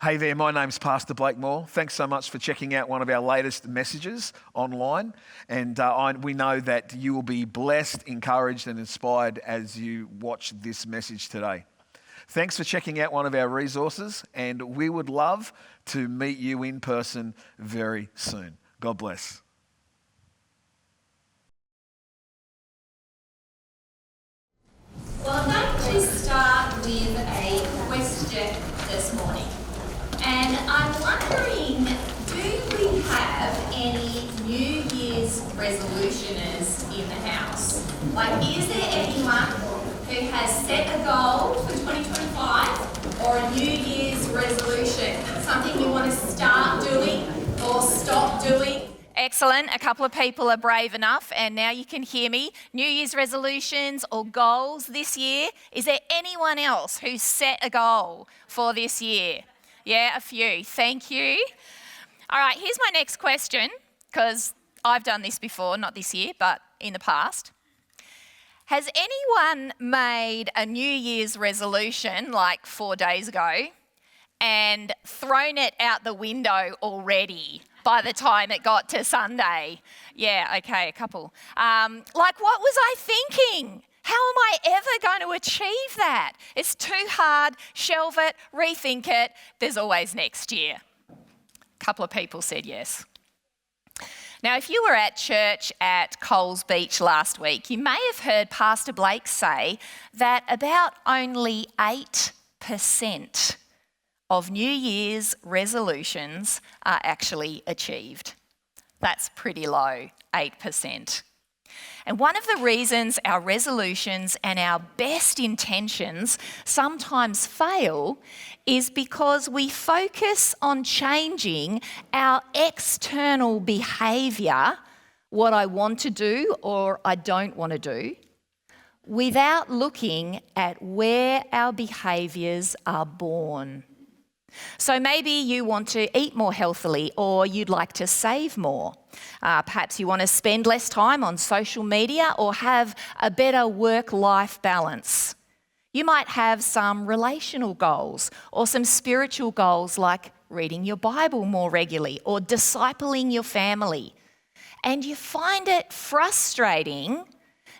Hey there, my name's Pastor Blake Moore. Thanks so much for checking out one of our latest messages online. And we know that you will be blessed, encouraged and inspired as you watch this message today. Thanks for checking out one of our resources, and we would love to meet you in person very soon. God bless. Well, I'm going to start with a question this morning. And I'm wondering, do we have any New Year's resolutioners in the house? Like, is there anyone who has set a goal for 2025 or a New Year's resolution? Something you want to start doing or stop doing? Excellent. A couple of people are brave enough, and now you can hear me. New Year's resolutions or goals this year. Is there anyone else who's set a goal for this year? Yeah, a few. Thank you. All right, here's my next question, because I've done this before, not this year, but in the past. Has anyone made a New Year's resolution like 4 days ago and thrown it out the window already by the time it got to Sunday? Yeah, okay, a couple. Like, what was I thinking? How am I ever going to achieve that? It's too hard. Shelve it, rethink it. There's always next year. A couple of people said yes. Now, if you were at church at Coles Beach last week, you may have heard Pastor Blake say that about only 8% of New Year's resolutions are actually achieved. That's pretty low, 8%. And one of the reasons our resolutions and our best intentions sometimes fail is because we focus on changing our external behaviour, what I want to do or I don't want to do, without looking at where our behaviours are born. So maybe you want to eat more healthily, or you'd like to save more. Perhaps you want to spend less time on social media or have a better work-life balance. You might have some relational goals or some spiritual goals like reading your Bible more regularly or discipling your family. And you find it frustrating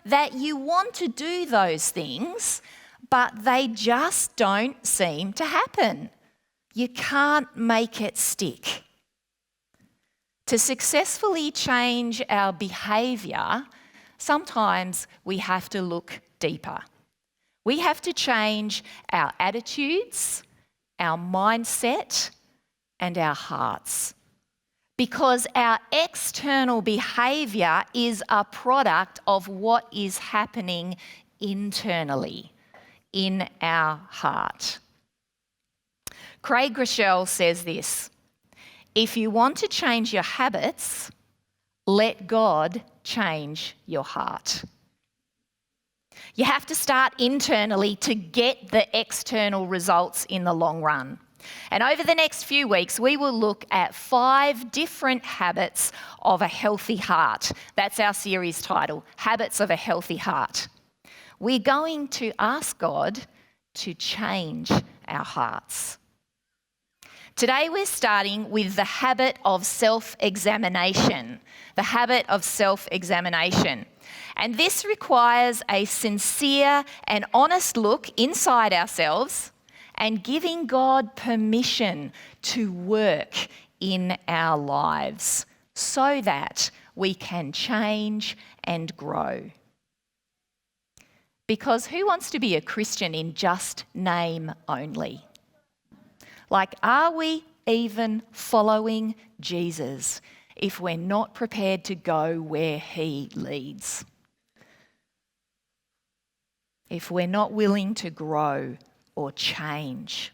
that you want to do those things, but they just don't seem to happen. You can't make it stick. To successfully change our behaviour, sometimes we have to look deeper. We have to change our attitudes, our mindset, and our hearts. Because our external behaviour is a product of what is happening internally in our heart. Groeschel says this: if you want to change your habits, let God change your heart. You have to start internally to get the external results in the long run. And over the next few weeks, we will look at 5 different habits of a healthy heart. That's our series title, Habits of a Healthy Heart. We're going to ask God to change our hearts. Today we're starting with the habit of self-examination. The habit of self-examination. And this requires a sincere and honest look inside ourselves and giving God permission to work in our lives so that we can change and grow. Because who wants to be a Christian in just name only? Like, are we even following Jesus if we're not prepared to go where he leads? If we're not willing to grow or change.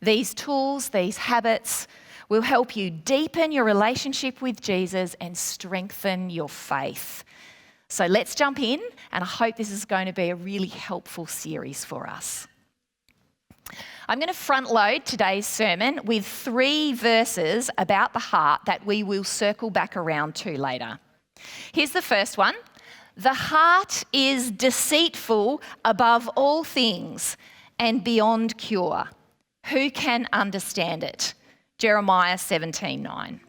These tools, these habits will help you deepen your relationship with Jesus and strengthen your faith. So let's jump in, and I hope this is going to be a really helpful series for us. I'm going to front load today's sermon with 3 verses about the heart that we will circle back around to later. Here's the first one. The heart is deceitful above all things and beyond cure. Who can understand it? Jeremiah 17:9.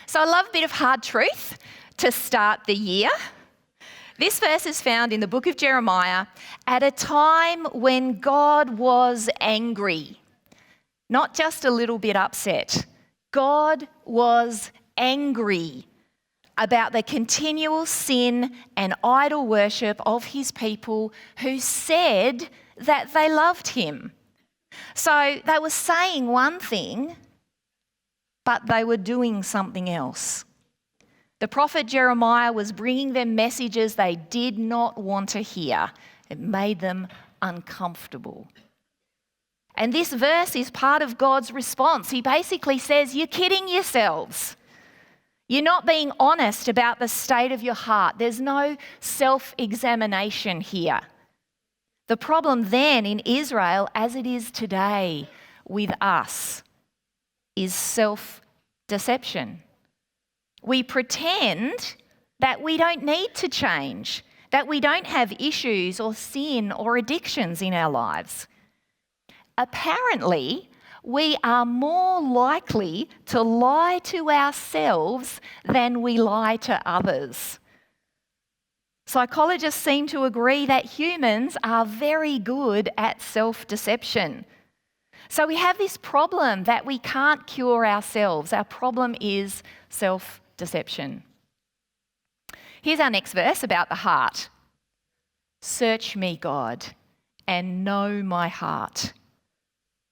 So I love a bit of hard truth to start the year. This verse is found in the book of Jeremiah at a time when God was angry, not just a little bit upset. God was angry about the continual sin and idol worship of his people who said that they loved him. So they were saying one thing, but they were doing something else. The prophet Jeremiah was bringing them messages they did not want to hear. It made them uncomfortable. And this verse is part of God's response. He basically says, you're kidding yourselves. You're not being honest about the state of your heart. There's no self-examination here. The problem then in Israel, as it is today with us, is self-deception. We pretend that we don't need to change, that we don't have issues or sin or addictions in our lives. Apparently, we are more likely to lie to ourselves than we lie to others. Psychologists seem to agree that humans are very good at self-deception. So we have this problem that we can't cure ourselves. Our problem is self-deception. Here's our next verse about the heart. Search me, God, and know my heart.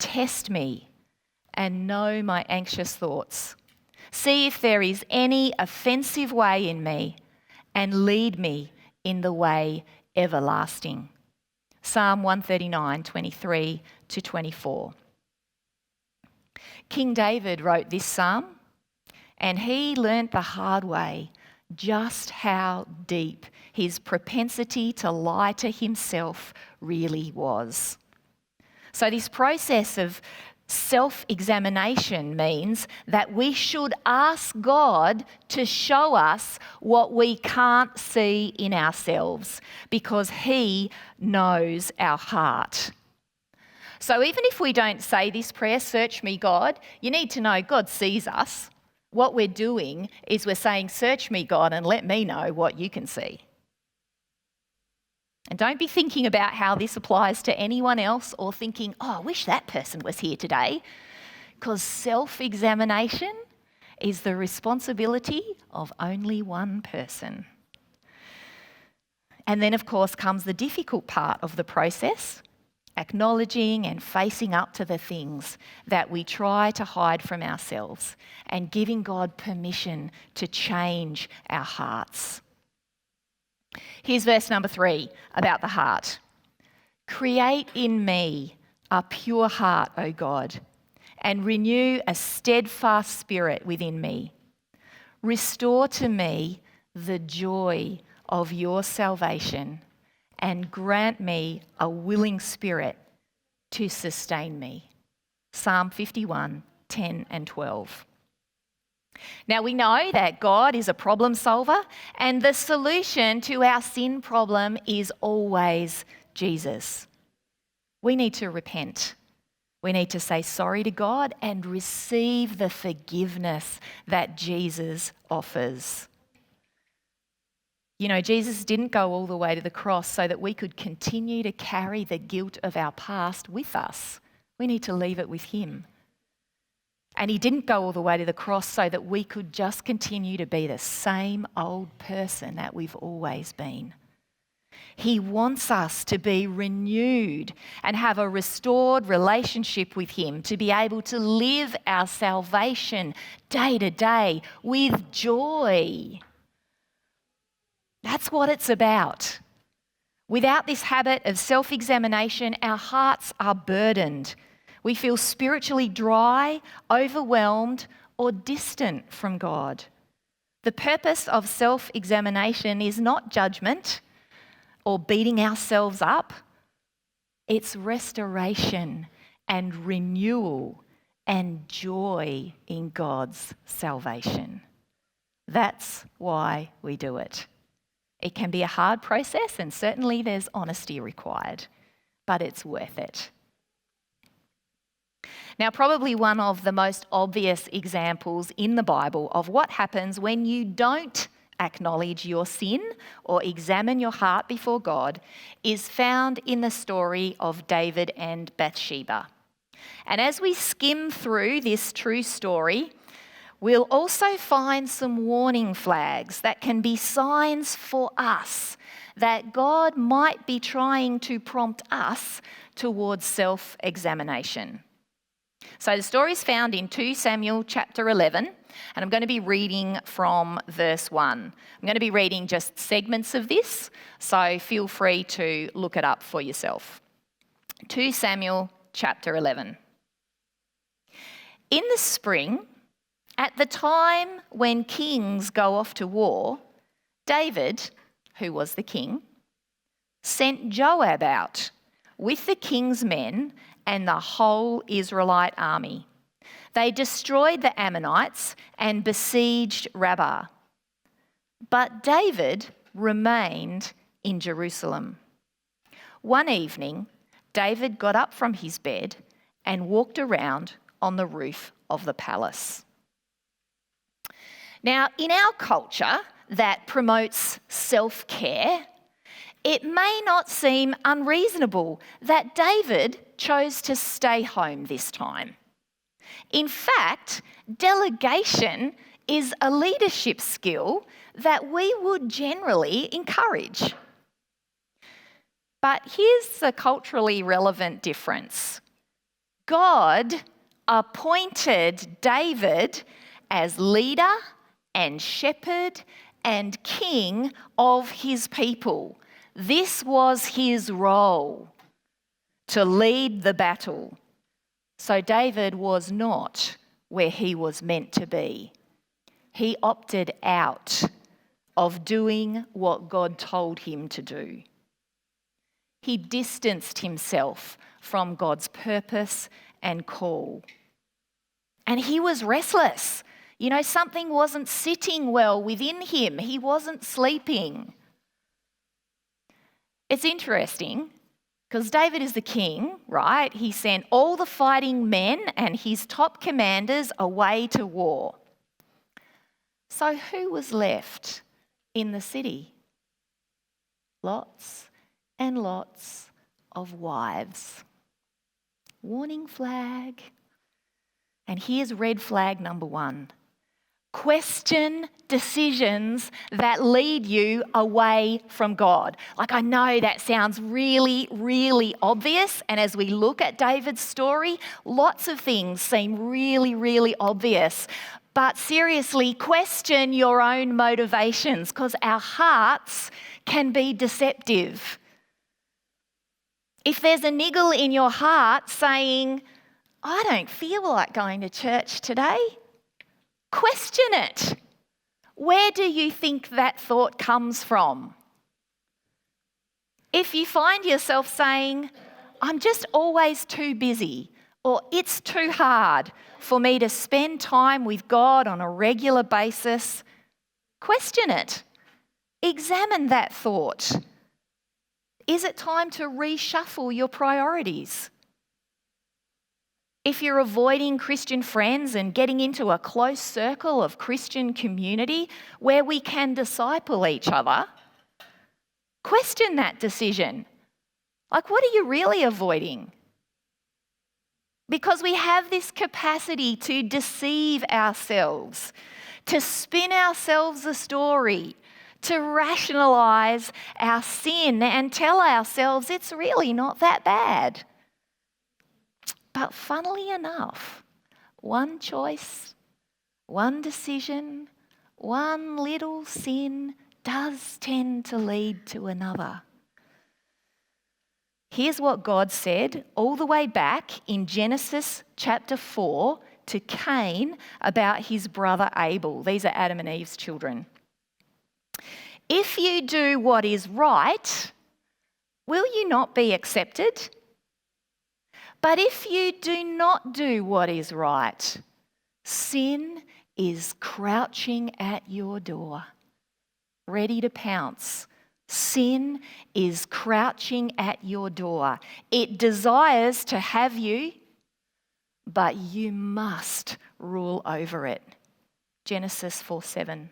Test me and know my anxious thoughts. See if there is any offensive way in me and lead me in the way everlasting. Psalm 139, 23 to 24. King David wrote this psalm, and he learnt the hard way just how deep his propensity to lie to himself really was. So this process of self-examination means that we should ask God to show us what we can't see in ourselves because he knows our heart. So even if we don't say this prayer, search me, God, you need to know God sees us. What we're doing is we're saying, search me, God, and let me know what you can see. And don't be thinking about how this applies to anyone else or thinking, oh, I wish that person was here today. Because self-examination is the responsibility of only one person. And then, of course, comes the difficult part of the process, acknowledging and facing up to the things that we try to hide from ourselves and giving God permission to change our hearts. Here's verse number 3 about the heart. Create in me a pure heart, O God, and renew a steadfast spirit within me. Restore to me the joy of your salvation and grant me a willing spirit to sustain me. Psalm 51, 10 and 12. Now we know that God is a problem solver and the solution to our sin problem is always Jesus. We need to repent. We need to say sorry to God and receive the forgiveness that Jesus offers. You know, Jesus didn't go all the way to the cross so that we could continue to carry the guilt of our past with us. We need to leave it with him. And he didn't go all the way to the cross so that we could just continue to be the same old person that we've always been. He wants us to be renewed and have a restored relationship with him, to be able to live our salvation day to day with joy. That's what it's about. Without this habit of self-examination, our hearts are burdened. We feel spiritually dry, overwhelmed, or distant from God. The purpose of self-examination is not judgment or beating ourselves up. It's restoration and renewal and joy in God's salvation. That's why we do it. It can be a hard process and certainly there's honesty required, but it's worth it. Now, probably one of the most obvious examples in the Bible of what happens when you don't acknowledge your sin or examine your heart before God is found in the story of David and Bathsheba. And as we skim through this true story, we'll also find some warning flags that can be signs for us that God might be trying to prompt us towards self-examination. So the story is found in 2 Samuel chapter 11, and I'm going to be reading from verse 1. I'm going to be reading just segments of this, so feel free to look it up for yourself. 2 Samuel chapter 11. In the spring, at the time when kings go off to war, David, who was the king, sent Joab out with the king's men and the whole Israelite army. They destroyed the Ammonites and besieged Rabbah. But David remained in Jerusalem. One evening, David got up from his bed and walked around on the roof of the palace. Now, in our culture that promotes self-care, it may not seem unreasonable that David chose to stay home this time. In fact, delegation is a leadership skill that we would generally encourage. But here's the culturally relevant difference. God appointed David as leader and shepherd and king of his people. This was his role, to lead the battle. So David was not where he was meant to be. He opted out of doing what God told him to do. He distanced himself from God's purpose and call. And he was restless. You know, something wasn't sitting well within him. He wasn't sleeping. It's interesting because David is the king, right? He sent all the fighting men and his top commanders away to war. So who was left in the city? Lots and lots of wives. Warning flag. And here's red flag number 1. Question decisions that lead you away from God. Like, I know that sounds really, really obvious. And as we look at David's story, lots of things seem really, really obvious. But seriously, question your own motivations because our hearts can be deceptive. If there's a niggle in your heart saying, I don't feel like going to church today, question it. Where do you think that thought comes from? If you find yourself saying, I'm just always too busy, or it's too hard for me to spend time with God on a regular basis, question it. Examine that thought. Is it time to reshuffle your priorities? If you're avoiding Christian friends and getting into a close circle of Christian community where we can disciple each other, question that decision. Like, what are you really avoiding? Because we have this capacity to deceive ourselves, to spin ourselves a story, to rationalise our sin and tell ourselves it's really not that bad. But funnily enough, one choice, one decision, one little sin does tend to lead to another. Here's what God said all the way back in Genesis chapter 4 to Cain about his brother Abel. These are Adam and Eve's children. If you do what is right, will you not be accepted? But if you do not do what is right, sin is crouching at your door, ready to pounce. Sin is crouching at your door. It desires to have you, but you must rule over it. Genesis 4:7.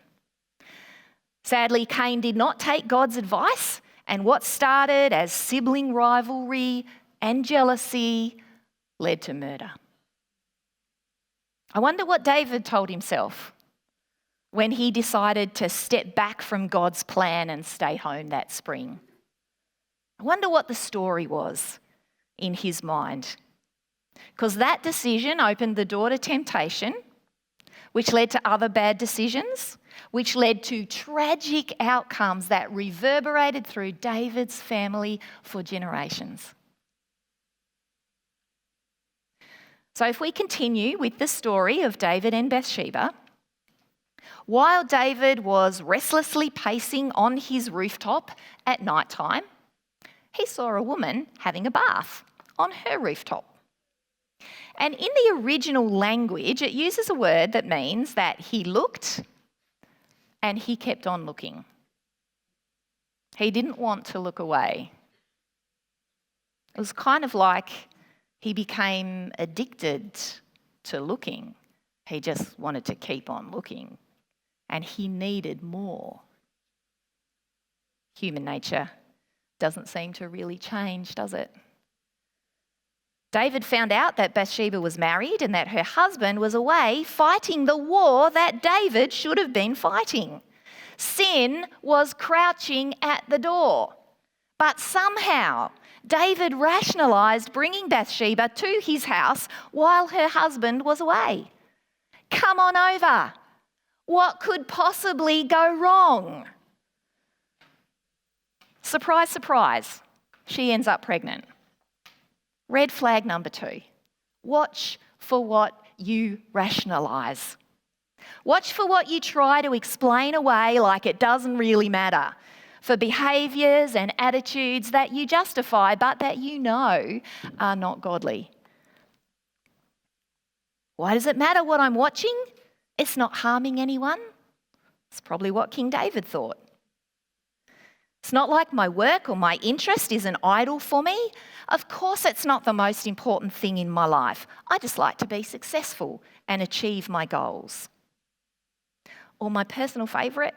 Sadly, Cain did not take God's advice, and what started as sibling rivalry and jealousy led to murder. I wonder what David told himself when he decided to step back from God's plan and stay home that spring. I wonder what the story was in his mind. Because that decision opened the door to temptation, which led to other bad decisions, which led to tragic outcomes that reverberated through David's family for generations. So if we continue with the story of David and Bathsheba, while David was restlessly pacing on his rooftop at night time, he saw a woman having a bath on her rooftop. And in the original language, it uses a word that means that he looked and he kept on looking. He didn't want to look away. It was kind of like he became addicted to looking. He just wanted to keep on looking, and he needed more. Human nature doesn't seem to really change, does it? David found out that Bathsheba was married and that her husband was away fighting the war that David should have been fighting. Sin was crouching at the door. But somehow, David rationalised bringing Bathsheba to his house while her husband was away. Come on over. What could possibly go wrong? Surprise, surprise, she ends up pregnant. Red flag number 2. Watch for what you rationalise. Watch for what you try to explain away like it doesn't really matter, for behaviours and attitudes that you justify but that you know are not godly. Why does it matter what I'm watching? It's not harming anyone. It's probably what King David thought. It's not like my work or my interest is an idol for me. Of course it's not the most important thing in my life. I just like to be successful and achieve my goals. Or my personal favourite,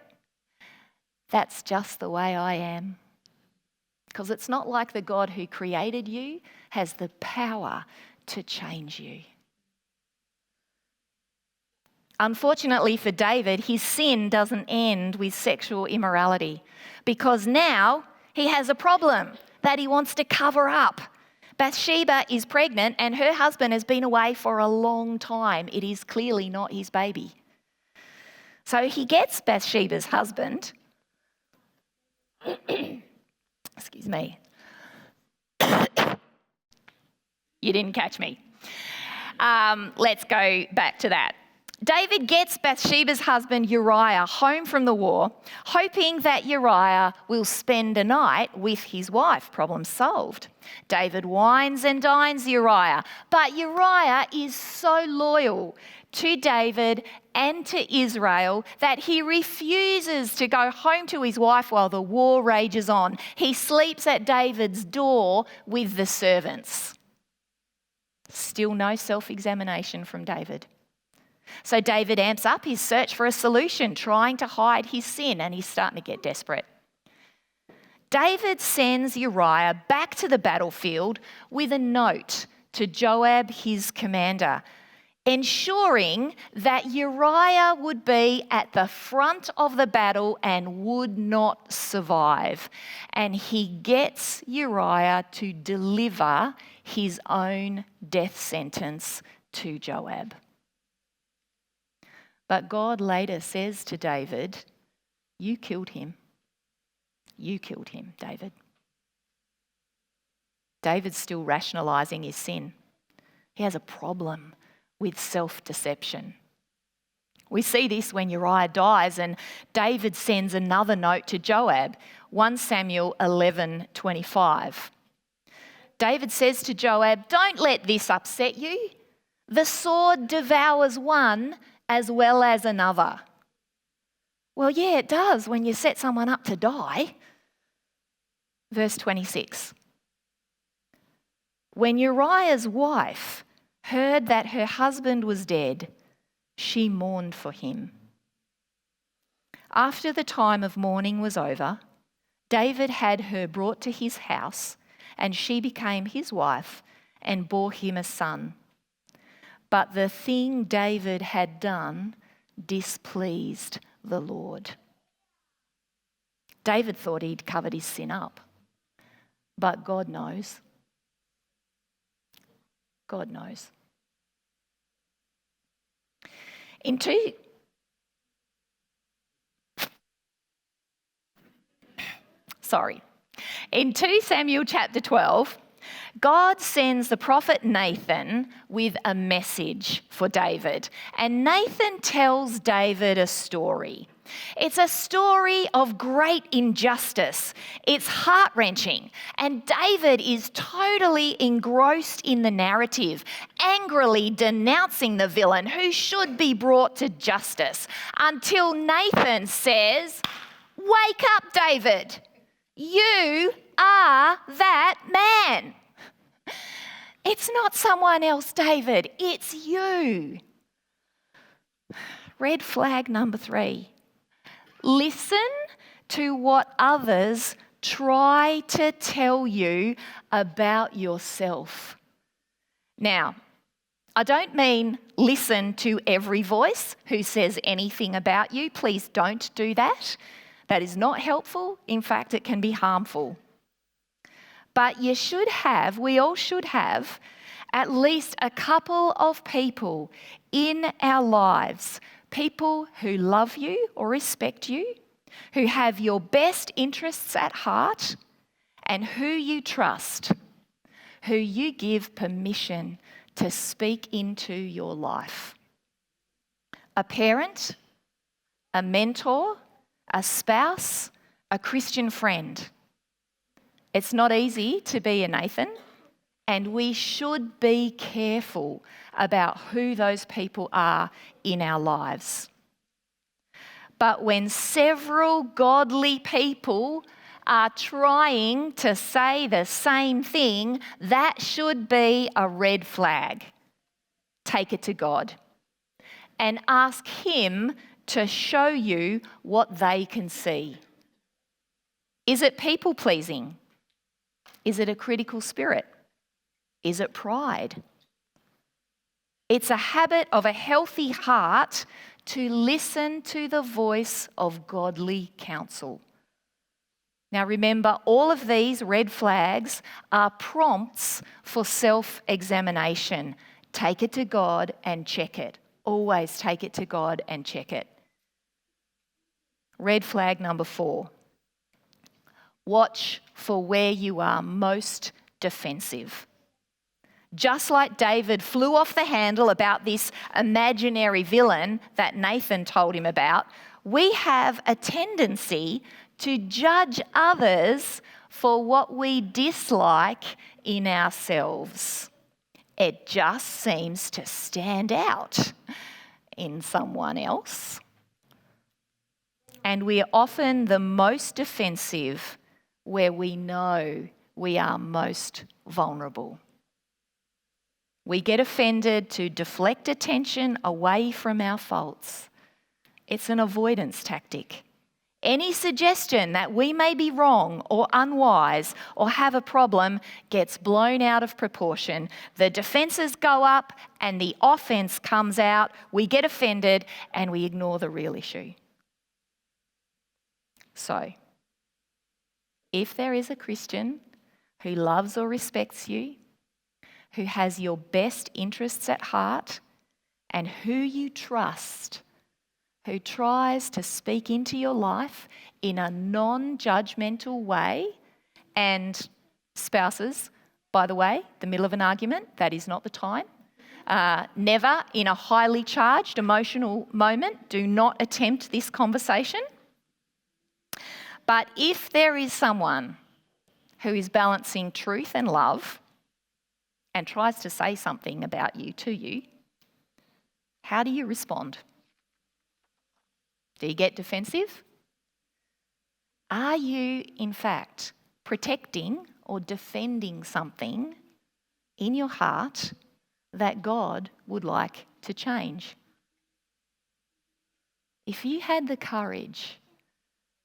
that's just the way I am. Because it's not like the God who created you has the power to change you. Unfortunately for David, his sin doesn't end with sexual immorality, because now he has a problem that he wants to cover up. Bathsheba is pregnant and her husband has been away for a long time. It is clearly not his baby. So he gets Bathsheba's husband. Excuse me. You didn't catch me. Let's go back to that. David gets Bathsheba's husband Uriah home from the war, hoping that Uriah will spend a night with his wife. Problem solved. David wines and dines Uriah, but Uriah is so loyal to David and to Israel that he refuses to go home to his wife while the war rages on. He sleeps at David's door with the servants. Still no self-examination from David. So David amps up his search for a solution, trying to hide his sin, and he's starting to get desperate. David sends Uriah back to the battlefield with a note to Joab, his commander, ensuring that Uriah would be at the front of the battle and would not survive. And he gets Uriah to deliver his own death sentence to Joab. But God later says to David, "You killed him. You killed him, David." David's still rationalising his sin. He has a problem with self-deception. We see this when Uriah dies and David sends another note to Joab, 1 Samuel 11:25. David says to Joab, "Don't let this upset you. The sword devours one as well as another." Well, yeah, it does when you set someone up to die. Verse 26. When Uriah's wife heard that her husband was dead, she mourned for him. After the time of mourning was over, David had her brought to his house, and she became his wife and bore him a son. But the thing David had done displeased the Lord. David thought he'd covered his sin up, but God knows. God knows. In 2 Samuel chapter 12, God sends the prophet Nathan with a message for David. And Nathan tells David a story. It's a story of great injustice. It's heart-wrenching. And David is totally engrossed in the narrative, angrily denouncing the villain who should be brought to justice, until Nathan says, "Wake up, David. You are that man." It's not someone else, David. It's you. Red flag number 3. Listen to what others try to tell you about yourself. Now, I don't mean listen to every voice who says anything about you. Please don't do that. That is not helpful. In fact, it can be harmful. But we all should have at least a couple of people in our lives, people who love you or respect you, who have your best interests at heart, and who you trust, who you give permission to speak into your life. A parent, a mentor, a spouse, a Christian friend. It's not easy to be a Nathan, and we should be careful about who those people are in our lives. But when several godly people are trying to say the same thing, that should be a red flag. Take it to God and ask Him to show you what they can see. Is it people-pleasing? Is it a critical spirit? Is it pride? It's a habit of a healthy heart to listen to the voice of godly counsel. Now remember, all of these red flags are prompts for self-examination. Take it to God and check it. Always take it to God and check it. Red flag number 4. Watch for where you are most defensive. Just like David flew off the handle about this imaginary villain that Nathan told him about, we have a tendency to judge others for what we dislike in ourselves. It just seems to stand out in someone else. And we are often the most defensive where we know we are most vulnerable. We get offended to deflect attention away from our faults. It's an avoidance tactic. Any suggestion that we may be wrong or unwise or have a problem gets blown out of proportion. The defences go up and the offence comes out. We get offended and we ignore the real issue. So, if there is a Christian who loves or respects you, who has your best interests at heart, and who you trust, who tries to speak into your life in a non-judgmental way, and spouses, by the way, the middle of an argument, that is not the time. Never in a highly charged emotional moment, do not attempt this conversation. But if there is someone who is balancing truth and love and tries to say something about you to you, how do you respond? Do you get defensive? Are you, in fact, protecting or defending something in your heart that God would like to change? If you had the courage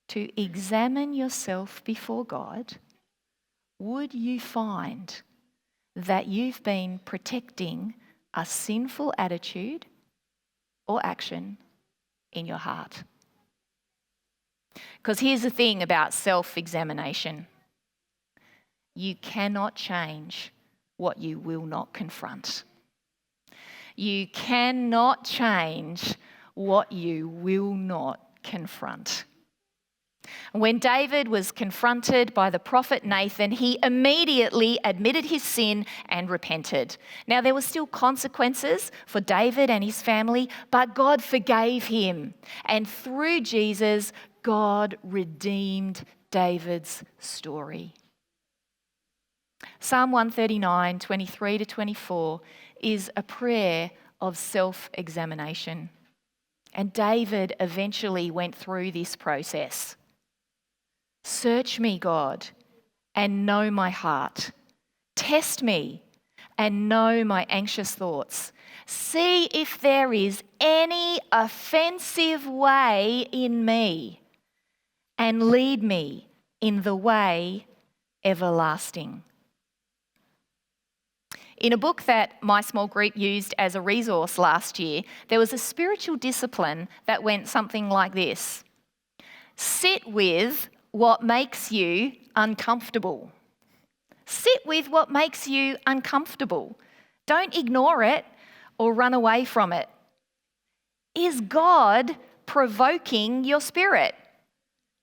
to examine yourself before God, would you find that you've been protecting a sinful attitude or action in your heart? Because here's the thing about self-examination. You cannot change what you will not confront. You cannot change what you will not confront. When David was confronted by the prophet Nathan, he immediately admitted his sin and repented. Now, there were still consequences for David and his family, but God forgave him. And through Jesus, God redeemed David's story. Psalm 139, 23 to 24 is a prayer of self-examination. And David eventually went through this process. Search me, God, and know my heart. Test me and know my anxious thoughts. See if there is any offensive way in me, and lead me in the way everlasting. In a book that my small group used as a resource last year, there was a spiritual discipline that went something like this. Sit with what makes you uncomfortable. Sit with what makes you uncomfortable. Don't ignore it or run away from it. Is God provoking your spirit?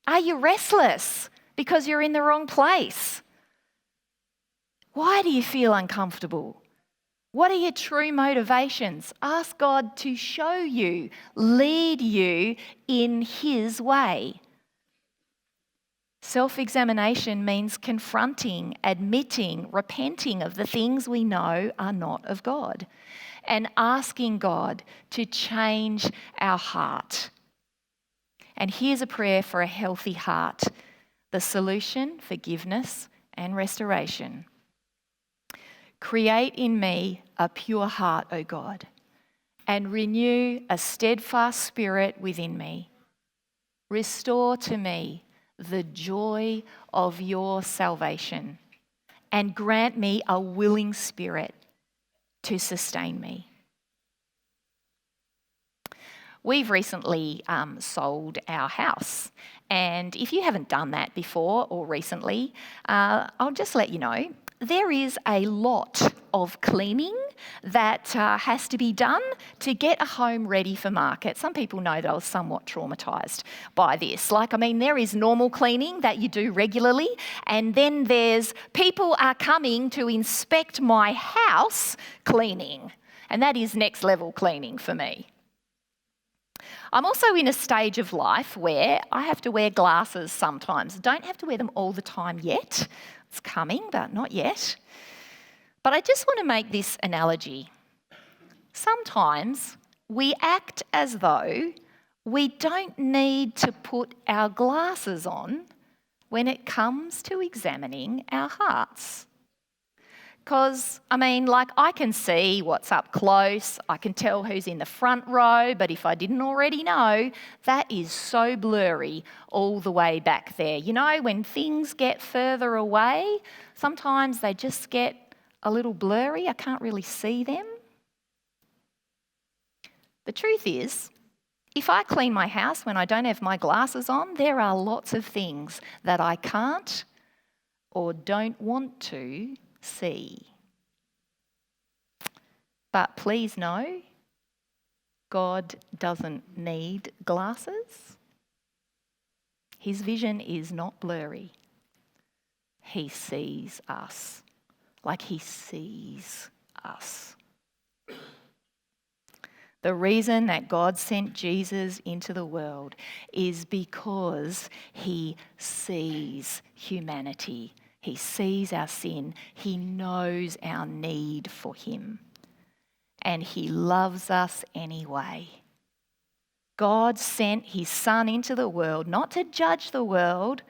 Are you restless because you're in the wrong place? Why do you feel uncomfortable? What are your true motivations? Ask God to show you, lead you in His way. Self-examination means confronting, admitting, repenting of the things we know are not of God, and asking God to change our heart. And here's a prayer for a healthy heart. The solution, forgiveness and restoration. Create in me a pure heart, O God, and renew a steadfast spirit within me. Restore to me the joy of your salvation, and grant me a willing spirit to sustain me. We've recently sold our house, and if you haven't done that before or recently, I'll just let you know, there is a lot of cleaning that has to be done to get a home ready for market. Some people know that I was somewhat traumatised by this. There is normal cleaning that you do regularly, and then there's people are coming to inspect my house cleaning, and that is next level cleaning for me. I'm also in a stage of life where I have to wear glasses sometimes. Don't have to wear them all the time yet. It's coming, but not yet. But I just want to make this analogy. Sometimes we act as though we don't need to put our glasses on when it comes to examining our hearts. Because, I can see what's up close, I can tell who's in the front row, but if I didn't already know, that is so blurry all the way back there. You know, when things get further away, sometimes they just get a little blurry, I can't really see them. The truth is, if I clean my house when I don't have my glasses on, there are lots of things that I can't or don't want to see. But please know, God doesn't need glasses. His vision is not blurry. He sees us like He sees us. The reason that God sent Jesus into the world is because He sees humanity. He sees our sin. He knows our need for Him. And He loves us anyway. God sent His Son into the world, not to judge the world,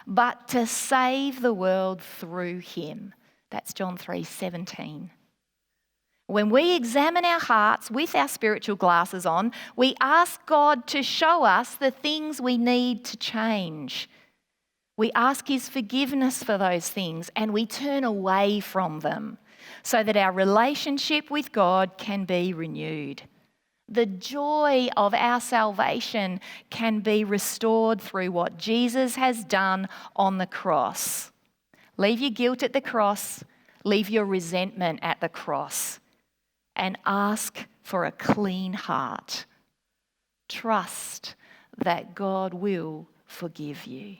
but to save the world through Him. That's John 3:17. When we examine our hearts with our spiritual glasses on, we ask God to show us the things we need to change. We ask His forgiveness for those things and we turn away from them so that our relationship with God can be renewed. The joy of our salvation can be restored through what Jesus has done on the cross. Leave your guilt at the cross, leave your resentment at the cross, and ask for a clean heart. Trust that God will forgive you.